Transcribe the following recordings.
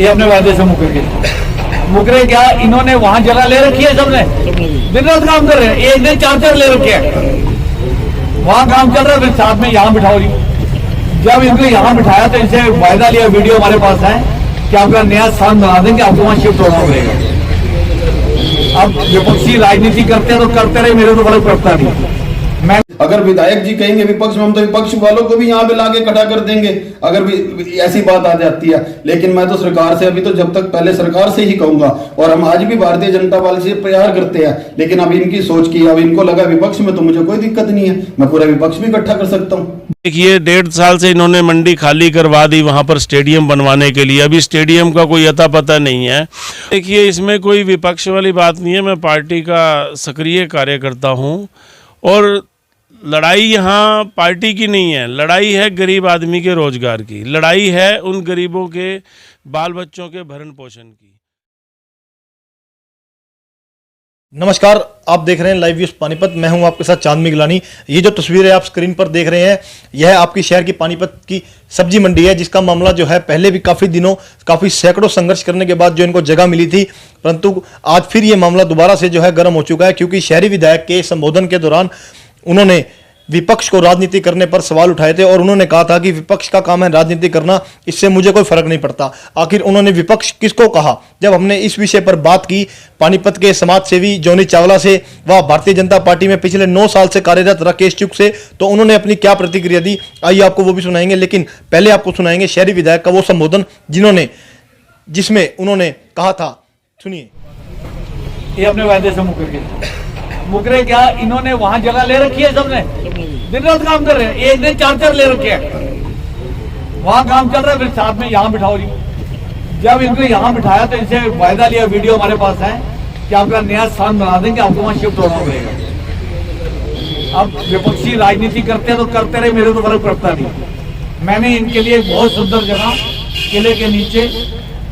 ये अपने वायदे से मुकरे क्या इन्होंने वहां जगह ले रखी है, सबने दिन रात काम कर रहे हैं, एक दिन 4-4 ले रखे हैं, वहां काम चल रहा है, फिर साथ में यहाँ बिठाओ जी। जब इनको यहाँ बिठाया तो इनसे वायदा लिया, वीडियो हमारे पास है कि आपका नया स्थान बना देंगे, आपको वहां शिफ्ट होना पड़ेगा। अब विपक्षी राजनीति करते हैं तो करते रहे, मेरे तो फर्क पड़ता नहीं। मैं अगर विधायक जी कहेंगे विपक्ष में, हम तो विपक्ष वालों को भी यहाँ पे लाके खड़ा कर देंगे अगर भी ऐसी बात आ जाती है। लेकिन मैं तो सरकार से अभी तो जब तक पहले सरकार से ही कहूंगा, और हम आज भी भारतीय जनता पार्टी से प्यार करते हैं, लेकिन अब इनकी सोच की, अब इनको लगा विपक्ष में तो मुझे कोई दिक्कत नहीं है, मैं पूरा विपक्ष भी इकट्ठा कर सकता हूँ। देखिए 1.5 साल से इन्होंने मंडी खाली करवा दी वहाँ पर स्टेडियम बनवाने के लिए, अभी स्टेडियम का कोई अता पता नहीं है। देखिए इसमें कोई विपक्ष वाली बात नहीं है, मैं पार्टी का सक्रिय कार्यकर्ता हूँ और लड़ाई यहाँ पार्टी की नहीं है, लड़ाई है गरीब आदमी के रोजगार की, लड़ाई है उन गरीबों के बाल बच्चों के भरण पोषण की। नमस्कार, आप देख रहे हैं लाइव न्यूज़ पानीपत। मैं हूं आपके साथ चांद मिगलानी। ये जो तस्वीरें आप स्क्रीन पर देख रहे हैं, यह आपकी शहर की पानीपत की सब्जी मंडी है, जिसका मामला जो है पहले भी काफ़ी सैकड़ों संघर्ष करने के बाद जो इनको जगह मिली थी, परंतु आज फिर ये मामला दोबारा से जो है गर्म हो चुका है, क्योंकि शहरी विधायक के संबोधन के दौरान उन्होंने विपक्ष को राजनीति करने पर सवाल उठाए थे और उन्होंने कहा था कि विपक्ष का काम है राजनीति करना, इससे मुझे कोई फर्क नहीं पड़ता। आखिर उन्होंने विपक्ष किसको कहा? जब हमने इस विषय पर बात की पानीपत के समाज सेवी जोनी चावला से व भारतीय जनता पार्टी में पिछले 9 साल से कार्यरत राकेश चुग से, तो उन्होंने अपनी क्या प्रतिक्रिया दी, आइए आपको वो भी सुनाएंगे। लेकिन पहले आपको सुनाएंगे शहरी विधायक का वो संबोधन जिसमें उन्होंने कहा था, सुनिए। ये अपने वायदे से मुकरे क्या इन्होंने वहां जगह ले रखी है, सबने दिन रात काम कर रहे हैं, एक दिन 4-4 ले रखे हैं, वहां काम चल रहा है, फिर साथ में यहाँ बिठाओ जी। जब इनको यहाँ बिठाया तो इनसे वायदा लिया, वीडियो हमारे पास है कि आपका नया स्थान बना देंगे, आपको वहां शिफ्ट होना पड़ेगा। अब विपक्षी राजनीति करते हैं तो करते रहे, मेरे तो फर्क पड़ता नहीं। मैंने इनके लिए बहुत सुंदर जगह किले के नीचे,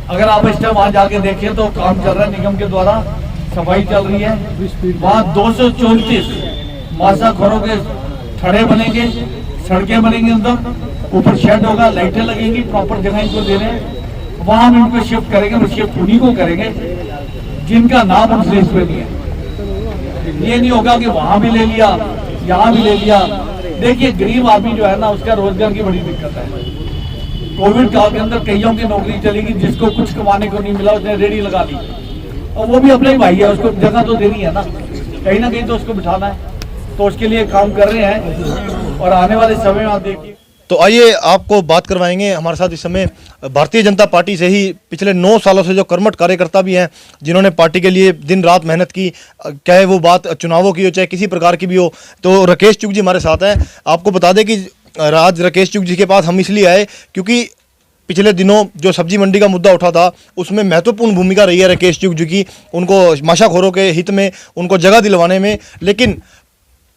अगर आप इस टाइम वहां जाके देखें तो काम चल रहा है, निगम के द्वारा सफाई चल रही है। वहाँ 234 मासाखोरों के ठड़े बनेंगे, सड़कें बनेंगी, अंदर ऊपर शेड होगा, लाइटें लगेंगी, प्रॉपर जगह इनको दे रहे हैं। वहां हम इनको शिफ्ट करेंगे, वो शिफ्ट उन्हीं को करेंगे जिनका नाम उस लिस्ट पे नहीं है। ये नहीं होगा कि वहां भी ले लिया, यहाँ भी ले लिया। देखिए गरीब आदमी जो है ना, उसका रोजगार की बड़ी दिक्कत है। कोविड काल के अंदर कईयों की नौकरी चलेगी, जिसको कुछ कमाने को नहीं मिला उसने रेडी लगा ली, और वो भी अपना ही भाई है, उसको जगह तो देनी है ना कहीं तो उसको बिठाना है, तो उसके लिए काम कर रहे हैं और आने वाले समय में आप देखिए। तो आइए आपको बात करवाएंगे, हमारे साथ इस समय भारतीय जनता पार्टी से ही पिछले 9 सालों से जो कर्मठ कार्यकर्ता भी हैं, जिन्होंने पार्टी के लिए दिन रात मेहनत की, चाहे वो बात चुनावों की हो चाहे किसी प्रकार की भी हो। तो राकेश चुग जी हमारे साथ हैं। आपको बता दें कि आज राकेश चुग जी के पास हम इसलिए आए क्योंकि पिछले दिनों जो सब्जी मंडी का मुद्दा उठा था, उसमें महत्वपूर्ण भूमिका रही है राकेश चुग जी की, उनको माशाखोरों के हित में उनको जगह दिलवाने में। लेकिन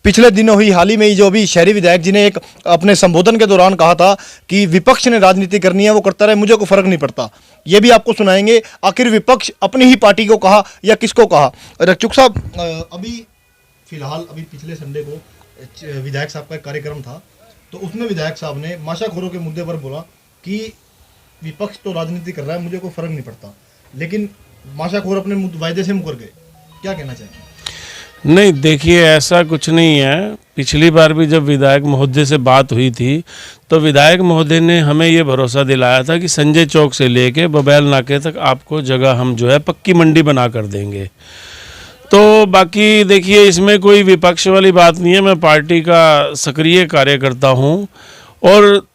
पिछले दिनों हुई हाल ही में जो भी शहरी विधायक जी ने एक अपने संबोधन के दौरान कहा था कि विपक्ष ने राजनीति करनी है, वो करता रहे, मुझे कोई फर्क नहीं पड़ता। ये भी आपको सुनाएंगे, आखिर विपक्ष अपनी ही पार्टी को कहा या किसको कहा। चुग साहब, अभी फिलहाल पिछले संडे को विधायक साहब का एक कार्यक्रम था, तो उसमें विधायक साहब ने माशाखोरों के मुद्दे पर बोला कि विपक्ष तो राजनीति कर रहा है, मुझे कोई फर्क नहीं पड़ता। लेकिन माशाखोर अपने वायदे से मुकर गए, क्या कहना चाहेंगे? नहीं, देखिए ऐसा कुछ नहीं है। पिछली बार भी जब विधायक महोदय से बात हुई थी, तो विधायक महोदय ने हमें ये भरोसा दिलाया था कि संजय चौक से लेके बबैल नाके तक आपको जगह हम जो है पक्की मंडी बना कर देंगे। तो बाकी देखिए इसमें कोई विपक्ष वाली बात नहीं है, मैं पार्टी का सक्रिय कार्यकर्ता हूँ और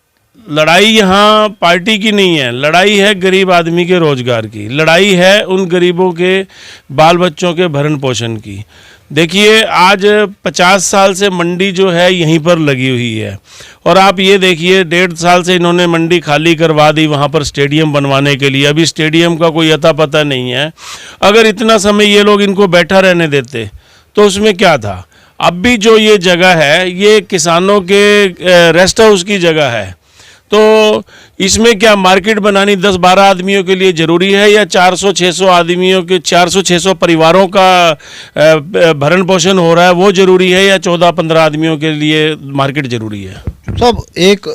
लड़ाई यहाँ पार्टी की नहीं है, लड़ाई है गरीब आदमी के रोजगार की, लड़ाई है उन गरीबों के बाल बच्चों के भरण पोषण की। देखिए आज 50 साल से मंडी जो है यहीं पर लगी हुई है, और आप ये देखिए 1.5 साल से इन्होंने मंडी खाली करवा दी वहाँ पर स्टेडियम बनवाने के लिए, अभी स्टेडियम का कोई अता पता नहीं है। अगर इतना समय ये लोग इनको बैठा रहने देते तो उसमें क्या था। अब भी जो ये जगह है ये किसानों के रेस्ट हाउस की जगह है, तो इसमें क्या मार्केट बनानी 10-12 आदमियों के लिए ज़रूरी है, या 400-600 आदमियों के 400-600 परिवारों का भरण पोषण हो रहा है वो ज़रूरी है, या 14-15 आदमियों के लिए मार्केट ज़रूरी है? सब एक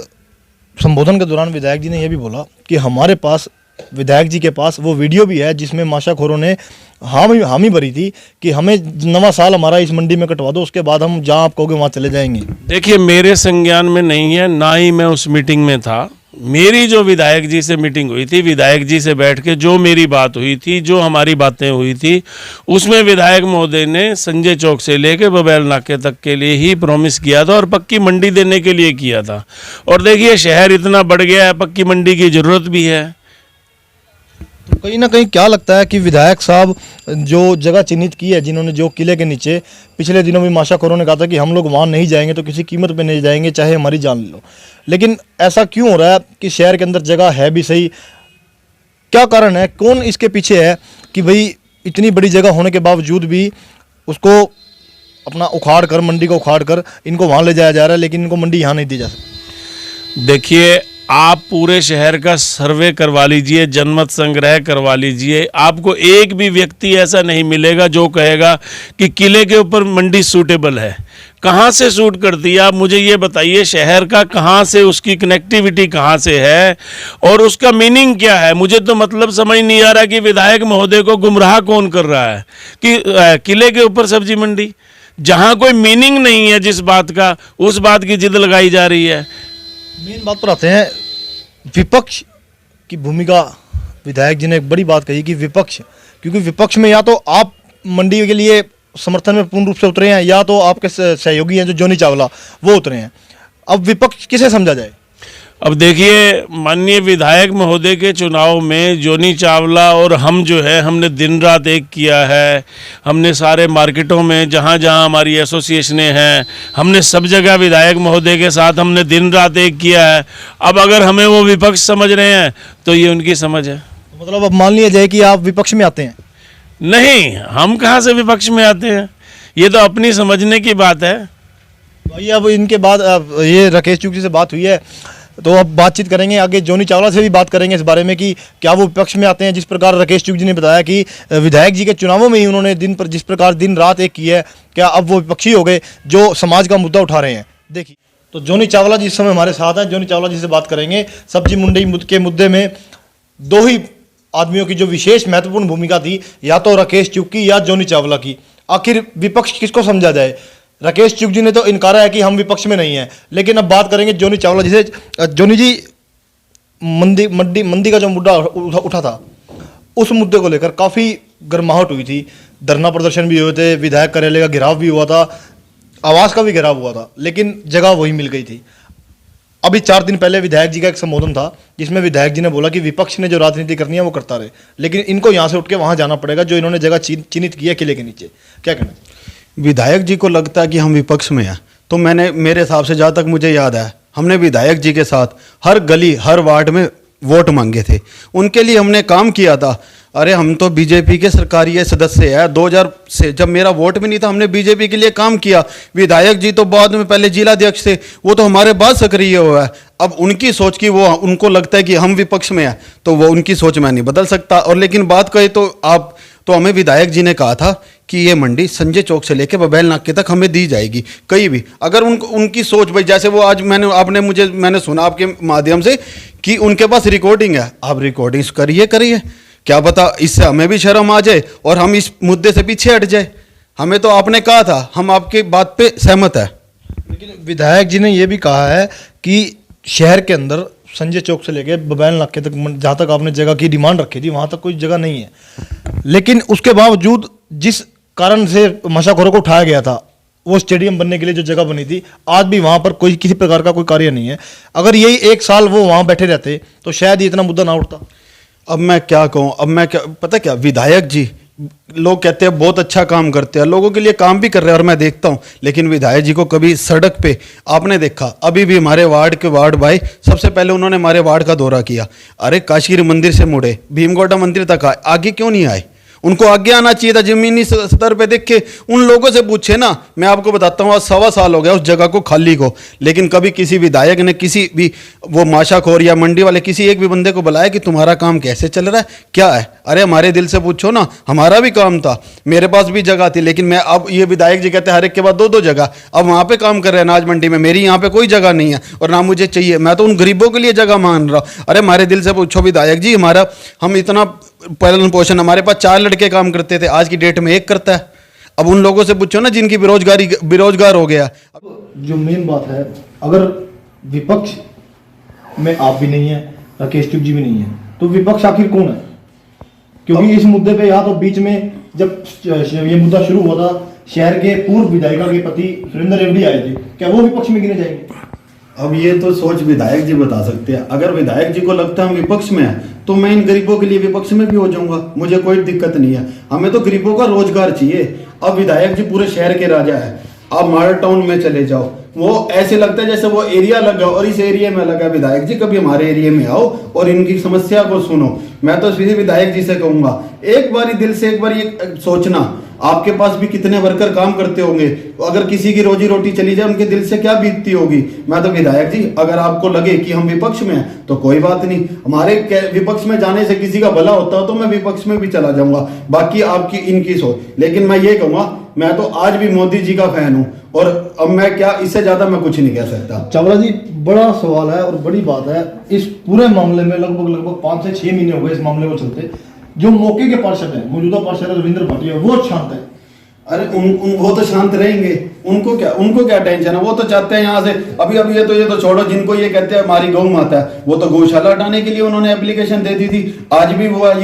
संबोधन के दौरान विधायक जी ने यह भी बोला कि हमारे पास विधायक जी के पास वो वीडियो भी है जिसमें माशाखोरों ने हामी भरी थी कि हमें नवा साल हमारा इस मंडी में कटवा दो, उसके बाद हम जहाँ आप कहोगे वहाँ चले जाएंगे। देखिए, मेरे संज्ञान में नहीं है, ना ही मैं उस मीटिंग में था। मेरी जो विधायक जी से मीटिंग हुई थी, विधायक जी से बैठ के जो मेरी बात हुई थी, जो हमारी बातें हुई थी, उसमें विधायक महोदय ने संजय चौक से लेके बबैल नाके तक के लिए ही प्रॉमिस किया था और पक्की मंडी देने के लिए किया था। और देखिए, शहर इतना बढ़ गया है, पक्की मंडी की ज़रूरत भी है। तो कहीं ना कहीं क्या लगता है कि विधायक साहब जो जगह चिन्हित की है, जिन्होंने जो किले के नीचे पिछले दिनों भी माशाखोरों ने कहा था कि हम लोग वहाँ नहीं जाएंगे तो किसी कीमत पे नहीं जाएंगे, चाहे हमारी जान लो, लेकिन ऐसा क्यों हो रहा है कि शहर के अंदर जगह है भी सही? क्या कारण है, कौन इसके पीछे है कि भाई इतनी बड़ी जगह होने के बावजूद भी उसको अपना उखाड़ कर, मंडी को उखाड़ कर इनको वहाँ ले जाया जा रहा है, लेकिन इनको मंडी यहाँ नहीं दी जा सकती? देखिए, आप पूरे शहर का सर्वे करवा लीजिए, जनमत संग्रह करवा लीजिए, आपको एक भी व्यक्ति ऐसा नहीं मिलेगा जो कहेगा कि किले के ऊपर मंडी सूटेबल है। कहाँ से सूट करती है, आप मुझे ये बताइए। शहर का कहाँ से, उसकी कनेक्टिविटी कहाँ से है और उसका मीनिंग क्या है? मुझे तो मतलब समझ नहीं आ रहा कि विधायक महोदय को गुमराह कौन कर रहा है कि किले के ऊपर सब्जी मंडी, जहाँ कोई मीनिंग नहीं है जिस बात का, उस बात की जिद लगाई जा रही है। मेन बात पर आते हैं, विपक्ष की भूमिका। विधायक जी ने एक बड़ी बात कही कि विपक्ष, क्योंकि विपक्ष में या तो आप मंडी के लिए समर्थन में पूर्ण रूप से उतरे हैं या तो आपके सहयोगी हैं जो जोनी चावला वो उतरे हैं। अब विपक्ष किसे समझा जाए? अब देखिए, माननीय विधायक महोदय के चुनाव में जोनी चावला और हम जो है, हमने दिन रात एक किया है। हमने सारे मार्केटों में जहाँ जहाँ हमारी एसोसिएशनें हैं, हमने सब जगह विधायक महोदय के साथ हमने दिन रात एक किया है। अब अगर हमें वो विपक्ष समझ रहे हैं तो ये उनकी समझ है। मतलब अब मान लिया जाए कि आप विपक्ष में आते हैं? नहीं, हम कहाँ से विपक्ष में आते हैं, ये तो अपनी समझने की बात है। भाई अब इनके बाद अब ये राकेश चुग जी से बात हुई है तो अब बातचीत करेंगे, आगे जोनी चावला से भी बात करेंगे इस बारे में कि क्या वो विपक्ष में आते हैं। जिस प्रकार राकेश चुग जी ने बताया कि विधायक जी के चुनावों में ही उन्होंने जिस प्रकार दिन रात एक की है, क्या अब वो विपक्षी हो गए जो समाज का मुद्दा उठा रहे हैं? देखिए, तो जोनी चावला जी इस समय हमारे साथ हैं। जोनी चावला जी से बात करेंगे। सब्जी मंडी के मुद्दे में दो ही आदमियों की जो विशेष महत्वपूर्ण भूमिका थी, या तो राकेश चुग की या जोनी चावला की। आखिर विपक्ष किसको समझा जाए? राकेश चुग जी ने तो इनकारा है कि हम विपक्ष में नहीं हैं, लेकिन अब बात करेंगे जोनी चावला जी से। जोनी जी, मंडी का जो मुद्दा उठा था, उस मुद्दे को लेकर काफ़ी गर्माहट हुई थी, धरना प्रदर्शन भी हुए थे, विधायक कार्यालय का घेराव भी हुआ था, आवास का भी घेराव हुआ था, लेकिन जगह वही मिल गई थी। अभी 4 दिन पहले विधायक जी का एक संबोधन था जिसमें विधायक जी ने बोला कि विपक्ष ने जो राजनीति करनी है वो करता रहे, लेकिन इनको यहाँ से उठ के वहाँ जाना पड़ेगा जो इन्होंने जगह चिन्हित की है किले के नीचे। क्या कहना? विधायक जी को लगता है कि हम विपक्ष में हैं, तो मेरे हिसाब से जहाँ तक मुझे याद है, हमने विधायक जी के साथ हर गली हर वार्ड में वोट मांगे थे, उनके लिए हमने काम किया था। अरे हम तो बीजेपी के सरकारी सदस्य है, 2000 से जब मेरा वोट भी नहीं था हमने बीजेपी के लिए काम किया। विधायक जी तो बाद में पहले जिलाध्यक्ष थे, वो तो हमारे बाद सक्रिय हुआ है। अब उनकी सोच की वो उनको लगता है कि हम विपक्ष में हैं, तो वो उनकी सोच मैं नहीं बदल सकता। और लेकिन बात करें तो हमें विधायक जी ने कहा था कि ये मंडी संजय चौक से लेकर बबैल नाके तक हमें दी जाएगी। कहीं भी अगर उनकी सोच भाई, जैसे वो आज मैंने सुना आपके माध्यम से कि उनके पास रिकॉर्डिंग है, आप रिकॉर्डिंग करिए, क्या पता इससे हमें भी शर्म आ जाए और हम इस मुद्दे से पीछे हट जाए। हमें तो आपने कहा था, हम आपकी बात पे सहमत है। लेकिन विधायक जी ने यह भी कहा है कि शहर के अंदर संजय चौक से लेके बबैल नाके तक जहाँ तक आपने जगह की डिमांड रखी थी वहाँ तक कोई जगह नहीं है, लेकिन उसके बावजूद जिस कारण से नशाखोरों को उठाया गया था, वो स्टेडियम बनने के लिए जो जगह बनी थी, आज भी वहाँ पर कोई किसी प्रकार का कोई कार्य नहीं है। अगर यही 1 साल वो वहाँ बैठे रहते तो शायद ये इतना मुद्दा ना उठता। अब मैं क्या कहूँ, पता क्या, विधायक जी लोग कहते हैं बहुत अच्छा काम करते हैं, लोगों के लिए काम भी कर रहे हैं और मैं देखता हूँ, लेकिन विधायक जी को कभी सड़क पे आपने देखा? अभी भी हमारे वार्ड भाई सबसे पहले उन्होंने हमारे वार्ड का दौरा किया। अरे काशीर मंदिर से मुड़े भीमगोड़ा मंदिर तक आए, आगे क्यों नहीं आए? उनको आगे आना चाहिए था जमीनी स्तर पे। देख के उन लोगों से पूछे ना, मैं आपको बताता हूँ आज 1.25 साल हो गया उस जगह को खाली को, लेकिन कभी किसी विधायक ने किसी भी वो माशाखोर या मंडी वाले किसी एक भी बंदे को बुलाया कि तुम्हारा काम कैसे चल रहा है, क्या है? अरे हमारे दिल से पूछो ना, हमारा भी काम था, मेरे पास भी जगह थी, लेकिन मैं अब ये विधायक जी कहते हैं हर एक के बाद 2-2 जगह, अब वहाँ पे काम कर रहे हैं अनाज मंडी में, मेरी यहाँ पे कोई जगह नहीं है और ना मुझे चाहिए। मैं तो उन गरीबों के लिए जगह मान रहा हूँ। अरे हमारे दिल से पूछो विधायक जी, हमारा हम इतना पालन पोषण, हमारे पास 4 लड़के काम करते थे, आज की डेट में 1 करता है। अब उन लोगों से पूछो ना जिनकी बेरोजगार हो गया। जो मेन बात है, अगर विपक्ष में आप भी नहीं है, राकेश चुग जी भी नहीं है, तो विपक्ष आखिर कौन है? क्योंकि इस मुद्दे पे या तो बीच में जब ये मुद्दा शुरू हुआ था, शहर के पूर्व विधायिका के पति सुरेंद्र रेवड़ी आए थे, क्या वो विपक्ष में गिने जाएंगे? अब ये तो सोच विधायक जी बता सकते हैं। अगर विधायक जी को लगता है हम विपक्ष में है, तो मैं इन गरीबों के लिए विपक्ष में भी हो जाऊंगा, मुझे कोई दिक्कत नहीं है। हमें तो गरीबों का रोजगार चाहिए। अब विधायक जी पूरे शहर के राजा है। आप मॉडल टाउन में चले जाओ, वो ऐसे लगता है जैसे वो एरिया लगा और इस एरिया में लगा। विधायक जी कभी हमारे एरिया में आओ और इनकी समस्या को सुनो। मैं तो सीधे विधायक जी से कहूंगा, एक बारी दिल से एक बार ये सोचना, आपके पास भी कितने वर्कर काम करते होंगे, अगर किसी की रोजी रोटी चली जाए उनके दिल से क्या बीतती होगी। मैं तो विधायक जी, अगर आपको लगे कि हम विपक्ष में हैं तो कोई बात नहीं, हमारे विपक्ष में जाने से किसी का भला होता हो तो मैं विपक्ष में भी चला जाऊंगा, बाकी आपकी इनकी सोच। लेकिन मैं ये कहूंगा, मैं तो आज भी मोदी जी का फैन हूं और अब मैं क्या, इससे ज्यादा मैं कुछ नहीं कह सकता। चावला जी, बड़ा सवाल है और बड़ी बात है इस पूरे मामले में। लगभग 5 से 6 महीने हो गए इस मामले को चलते। जो मौके के पार्षद है, मौजूदा पार्षद रविंद्र भाटिया, वो शांत है। अरे वो तो शांत रहेंगे, उनको क्या टेंशन है? वो तो चाहते हैं यहाँ से अभी ये तो छोड़ो, जिनको ये कहते हैं हमारी गौ माता है, वो तो गौशाला हटाने के लिए उन्होंने एप्लीकेशन दे दी थी। आज भी वो है,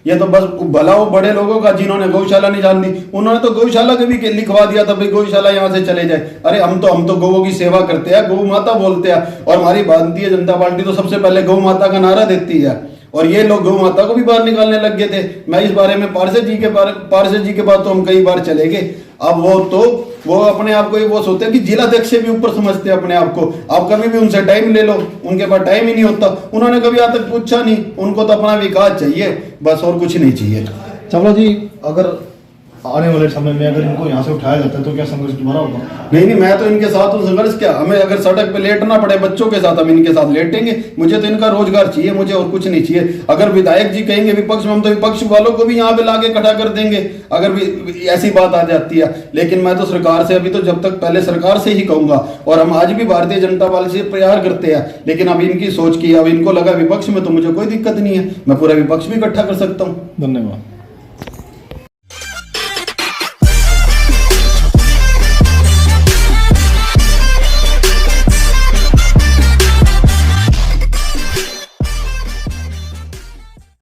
ये तो बस भला वो बड़े लोगों का जिन्होंने गौशाला नहीं जान दी, उन्होंने तो गौशाला के भी लिखवा दिया था भाई गौशाला यहाँ से चले जाए। अरे हम तो गौओं की सेवा करते हैं, गौ माता बोलते हैं, और हमारी भारतीय जनता पार्टी तो सबसे पहले गौ माता का नारा देती है, और ये लोग गौ माता को भी बाहर निकालने लग गए थे। मैं इस बारे में पार्षद जी के पास तो हम कई बार चले गए। अब वो अपने आप को वो सोचते हैं कि जिलाध्यक्ष से भी ऊपर समझते हैं अपने आप को। आप कभी भी उनसे टाइम ले लो, उनके पास टाइम ही नहीं होता। उन्होंने कभी आज तक पूछा नहीं, उनको तो अपना विकास चाहिए बस, और कुछ नहीं चाहिए। चावला जी, अगर आने वाले समय में अगर इनको यहाँ से उठाया जाता है तो क्या संघर्ष दोबारा होगा? नहीं, मैं तो इनके साथ हूँ। संघर्ष क्या, हमें अगर सड़क पे लेटना पड़े बच्चों के साथ, हम इनके साथ लेटेंगे। मुझे तो इनका रोजगार चाहिए, मुझे और कुछ नहीं चाहिए। अगर विधायक जी कहेंगे विपक्ष में, हम तो विपक्ष वालों को भी यहाँ पे लाके खड़ा कर देंगे अगर भी ऐसी बात आ जाती है। लेकिन मैं तो सरकार से अभी तो जब तक पहले सरकार से ही कहूंगा, और हम आज भी भारतीय जनता पार्टी से प्यार करते हैं, लेकिन अब इनकी सोच की, अब इनको लगा विपक्ष में तो मुझे कोई दिक्कत नहीं है, मैं पूरा विपक्ष भी इकट्ठा कर सकता हूँ। धन्यवाद।